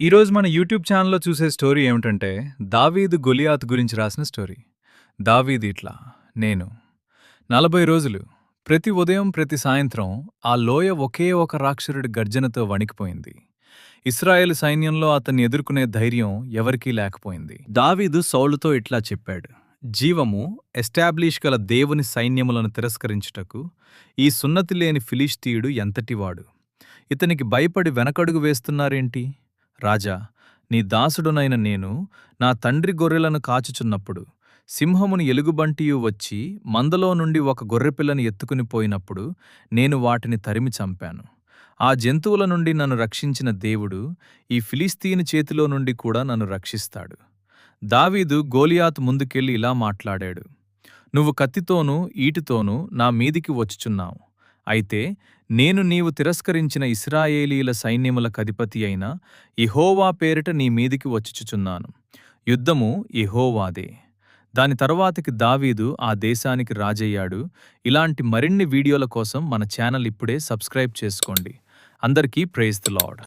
ఈరోజు మన యూట్యూబ్ ఛానల్లో చూసే స్టోరీ ఏమిటంటే దావీదు గొలియాతు గురించి రాసిన స్టోరీ. దావీదు ఇట్లా: నేను 40 రోజులు ప్రతి ఉదయం ప్రతి సాయంత్రం ఆ లోయ ఒకే ఒక రాక్షసుడి గర్జనతో వణికిపోయింది. ఇశ్రాయేలు సైన్యంలో అతన్ని ఎదుర్కొనే ధైర్యం ఎవరికీ లేకపోయింది. దావీదు సౌలుతో ఇట్లా చెప్పాడు: జీవము ఎస్టాబ్లిష్ గల దేవుని సైన్యములను తిరస్కరించుటకు ఈ సున్నతి లేని ఫిలిష్తీయుడు ఎంతటివాడు? ఇతనికి భయపడి వెనకడుగు వేస్తున్నారేంటి? రాజా, నీ దాసుడునైన నేను నా తండ్రి గొర్రెలను కాచుచున్నప్పుడు సింహముని ఎలుగుబంటియు వచ్చి మందలో నుండి ఒక గొర్రెపిల్లని ఎత్తుకుని పోయినప్పుడు నేను వాటిని తరిమి చంపాను. ఆ జంతువుల నుండి నన్ను రక్షించిన దేవుడు ఈ ఫిలిస్తీని చేతిలో నుండి కూడా నన్ను రక్షిస్తాడు. దావీదు గోలియాతు ముందుకెళ్ళి ఇలా మాట్లాడాడు: నువ్వు కత్తితోనూ ఈటితోనూ నా మీదికి వచ్చుచున్నావు. అయితే నేను నీవు తిరస్కరించిన ఇశ్రాయేలీల సైన్యములకధిపతి అయిన యెహోవా పేరిట నీ మీదికి వచ్చుచున్నాను. యుద్ధము యెహోవాదే. దాని తరువాతికి దావీదు ఆ దేశానికి రాజయ్యాడు. ఇలాంటి మరిన్ని వీడియోల కోసం మన ఛానల్ ఇప్పుడే సబ్స్క్రైబ్ చేసుకోండి. అందరికీ ప్రైజ్ ది లార్డ్.